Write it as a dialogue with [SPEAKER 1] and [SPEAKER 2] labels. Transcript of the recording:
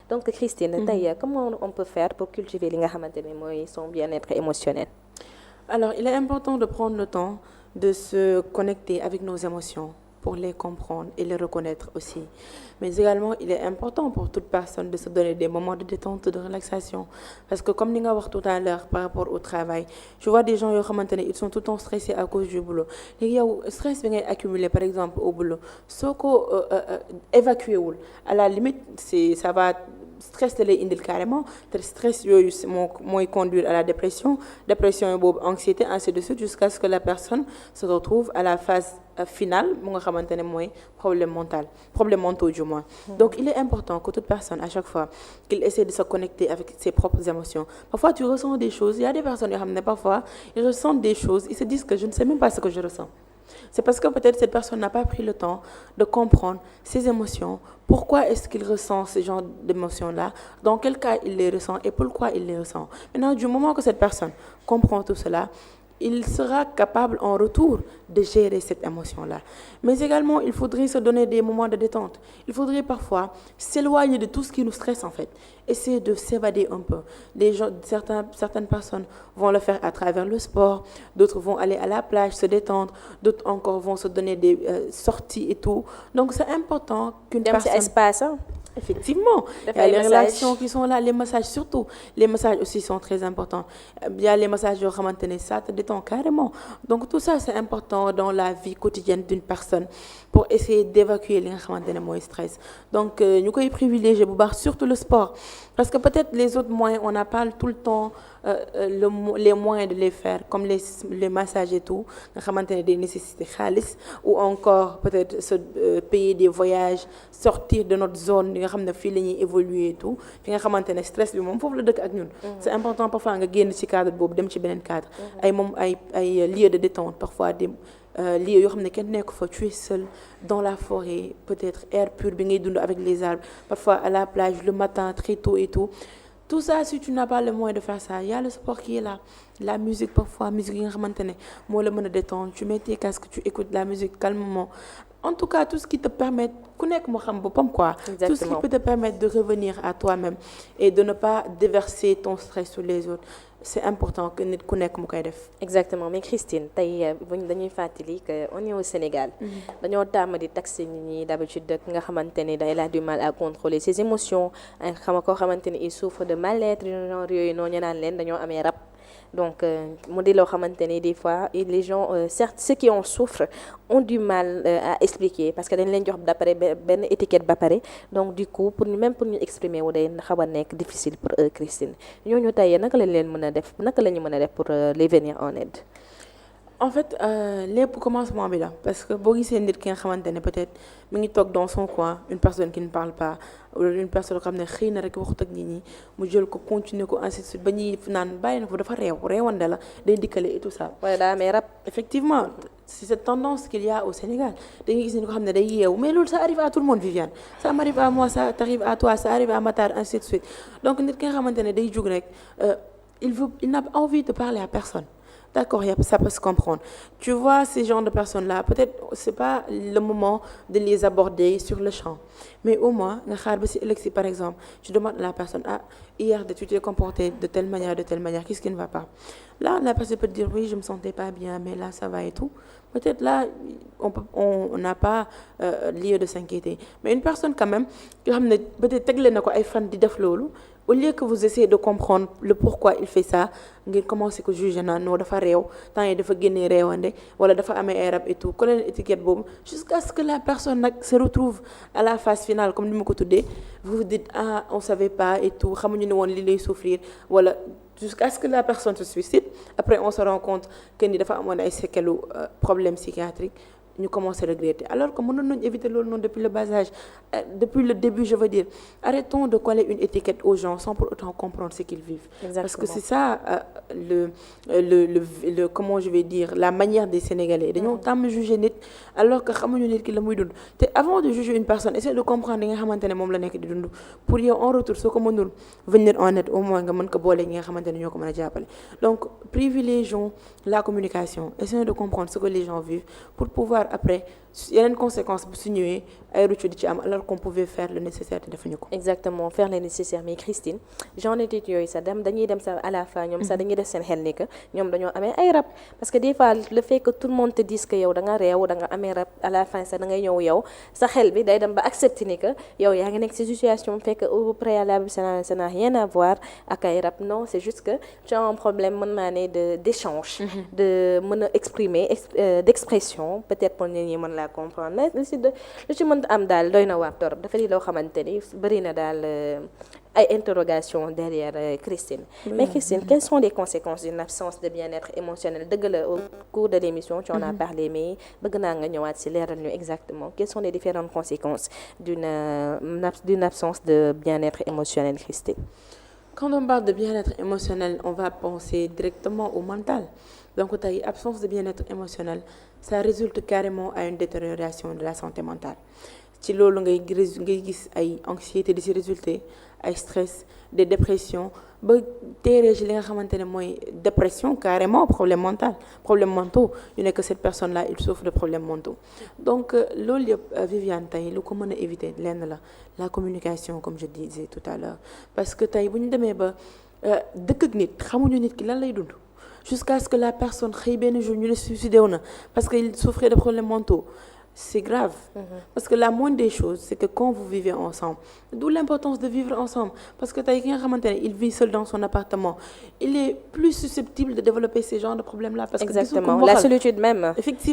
[SPEAKER 1] donc Christine tey comment on peut faire pour cultiver li nga xamante ne mooy son bien-être émotionnel.
[SPEAKER 2] Alors, il est important de prendre le temps de se connecter avec nos émotions pour les comprendre et les reconnaître aussi. Mais également, il est important pour toute personne de se donner des moments de détente, de relaxation. Parce que comme ni nga wax tout à l'heure par rapport au travail, je vois des gens yoo xamante ne ils sont tout le temps stressés à cause du boulot. léegi yow stress bi ngay accumuler par exemple au boulot soo ko évacuer wul à la limite ça va stress da lay indil carrément te stress yooyu mooy conduire à la dépression boobu anxiété ainsi de suite jusqu'à ce que la personne se retrouve à la phase finale mu nga xamante ne mooy problème mentaux du moins. Donc il est important que toute personne à chaque fois qu'il essaie de se connecter avec ses propres émotions. Parfois tu ressens des choses, il y a des personnes yoo xam ne parfois ils ressentent des choses, ils se disent que je ne sais même pas ce que je ressens. C'est parce que peut-être cette personne n'a pas pris le temps de comprendre ses émotions, pourquoi est-ce qu'il ressent ce genre d'émotions-là, dans quel cas il les ressent et pourquoi il les ressent. Maintenant, du moment que cette personne comprend tout cela, il sera capable en retour de gérer cette émotion-là. Mais également, il faudrait se donner des moments de détente. Il faudrait parfois s'éloigner de tout ce qui nous stresse en fait. Essayer de s'évader un peu. Certaines personnes vont le faire à travers le sport, d'autres vont aller à la plage, se détendre, d'autres encore vont se donner des sorties et tout. Donc c'est important qu'une personne...
[SPEAKER 1] espace, hein?
[SPEAKER 2] Effectivement, il y a les relations qui sont là, les massages surtout. Les massages aussi sont très importants. Il y a les massages yoo xamante ne ça te détend carrément. Donc tout ça c'est important dans la vie quotidienne d'une personne pour essayer d'évacuer li nga xamante ne mooy stress. Donc ñu koy privilégier bu baax surtout le sport parce que peut-être les autres moyens on n'a pas tout le temps les moyens de les faire comme les massages et tout nga xamante ne day nécessiter xaalis ou encore peut-être se payer des voyages, sortir de notre zone nga xam ne fii la ñuy évoluer et tout fi nga xamante ne stress bi moom foofu la dëkk ak ñun. C'est important parfois nga génn ci cadre boobu dem ci beneen cadre. ay lieux de détente parfois des lieux yoo xam ne kenn nekk fa tu es seul dans la forêt peut-être air pur bi ngay dund avec les arbres parfois à la plage le matin très tôt et tout. Tout ça si tu n'as pas le moyen de faire ça il y a le sport qui est là la musique parfois musique yi nga xamante ne moo la mën a détendre tu mets tes casques tu écoutes la musique calmement en tout cas tout ce qui te permet ku nekk moo xam boppam quoi.
[SPEAKER 1] Exactement.
[SPEAKER 2] Tout ce qui peut te permettre de revenir à toi-même et de ne pas déverser ton stress sur les autres c'est important que nit ku nekk mu koy def.
[SPEAKER 1] Exactement mais Christine tey dañuy fàttali que on est au Sénégal. dañoo tàmm di taxer nit ñi d'habitude ki nga xamante ne il a du mal à contrôler ses émotions koo xamante ne il souffre de mal-être genre yooyu noonu ñu naan leen dañoo amee rab. Donc mu di loo xamante ni des fois les gens certes ceux qui en souffrent ont du mal à expliquer parce que dañ leen jox d'après benn étiquette ba pare donc du coup pour ñu exprimer wu day xaw a nekk difficile pour eux Christine ñooñu tey naka lañ leen mën a def naka la ñu mën a def pour les venir en aide.
[SPEAKER 2] En fait lépp commencement bi la parce que boo gisee nit ki nga xamante ne peut-être mi ngi toog dans son coin une personne qui ne parle pas wala une personne xam ne xëy na rek waxut ak nit ñi mu jël ko continuer ko ainsi de suite ba ñuy naan bàyyi na ko dafa réewande la day dikkale et tout ça.
[SPEAKER 1] wala daa amee rab.
[SPEAKER 2] Effectivement c'est cette tendance qu'il y a au Sénégal da ngay gis ni ko xam ne day yeewu mais loolu ça arrive à tout le monde Viviane ça m'arrive à moi ça t'arrive à toi ça arrive à Matar ainsi de suite donc nit ki nga xamante ne day jug rek il n'a pas envie de parler à personne. D'accord, ça peut se comprendre. Tu vois ces genres de personnes-là, peut-être c'est pas le moment de les aborder sur le champ. Mais au moins, par exemple, tu demandes à la personne, ah, hier tu t'es comporté de telle manière, qu'est-ce qui ne va pas? Là, la personne peut te dire, oui, je me sentais pas bien, mais là, ça va et tout. Peut-être là, on n'a pas lieu de s'inquiéter. Mais une personne quand même, peut-être au lieu que vous essayez de comprendre le pourquoi il fait ça ngeen commencé ko juger naan non dafa réew temps yi dafa génnee réewande wala dafa amee ay rab et tout ko leen étiquette boobu jusqu'à ce que la personne nag se retrouve à la phase finale comme ni ma ko tuddee vous vous dites ah on savait pas et tout xamuñu ne woon li lay souffrir wala jusqu'à ce que la personne se suicide après on se rend compte que ni dafa amoon ay séquelles problème psychiatrique ñu commencer à regretter alors que mënoon nañu éviter loolu noonu depuis le bas âge depuis le début je veux dire arrêtons de coller une étiquette aux gens sans pour autant comprendre ce qu'ils vivent. Exactement. Parce que c'est ça le comment je vais dire la manière des Sénégalais dañoo tàmm juger nit alors que xamuñu nit ki la muy dund te avant de juger une personne essaie de comprendre li nga xamante ne moom la nekk di dund pour yow en retour soo ko mënul venir en aide au moins nga mën ko boole ñi nga xamante ne ñoo ko mën a jàppale donc privilégions la communication essayons de comprendre ce que les gens vivent pour pouvoir après yeneen conséquences bu su ñëwee ay rupture di ci am alors qu'on pouvait faire le nécessaire te defuñu ko.
[SPEAKER 1] exactement faire le nécessaire mais Christine genre études yooyu sax dañuy dem sax à la fin ñoom sax dañuy def seen xel ni que ñoom dañoo amee ay rab parce que des fois le fait que tout le monde te dise que yow da nga réew da nga amee rab à la fin sax da ngay ñëw yow sa xel bi day dem ba accepter ni que yow yaa ngi nekk ci situation fekk au préalable ça n'a rien à voir ak ay rab non c'est juste que tu as un problème mën naa ne d'échange de mën a exprimer d'expression peut-être pour nit ñi mën laa comprendre mais lu ci mën am daal doy na waar torop dafa di loo xamante ni bëri na daal ay interrogations derrière Christine. Mais Christine, quelles sont les conséquences d'une absence de bien-être émotionnel dëgg la au cours de l'émission tu en as parlé mais bëgg naa nga ñëwaat ci leeral ñu exactement quelles sont les différentes conséquences d'une absence de bien-être émotionnel Christine.
[SPEAKER 2] Quand on parle de bien-être émotionnel, on va penser directement au mental. Donc tey absence de bien-être émotionnel, ça résulte carrément à une détérioration de la santé mentale. Ci loolu ngay gis ay anxiété di ci résulter ay stress des dépressions ba teeree ci li nga xamante ne mooy dépression carrément problèmes mentaux ñu nekk cette personne là il souffre de problèmes mentaux donc loolu yëpp Viviane tey lu ko mën a éviter lenn la communication comme je disais tout à l'heure parce que tey bu ñu demee ba dëkk ak nit xamuñu nit ki lan lay dund jusqu'à ce que la personne xëy benn jour ñu ne suicidé wu na parce que il souffrait de problèmes mentaux. C'est grave. Parce que la moindre des choses, c'est que quand vous vivez ensemble, d'où l'importance de vivre ensemble. Parce que il vit seul dans son appartement. Il est plus susceptible de développer ces genres de problèmes-là. Parce
[SPEAKER 1] exactement,
[SPEAKER 2] que
[SPEAKER 1] la solitude même.
[SPEAKER 2] Effectivement.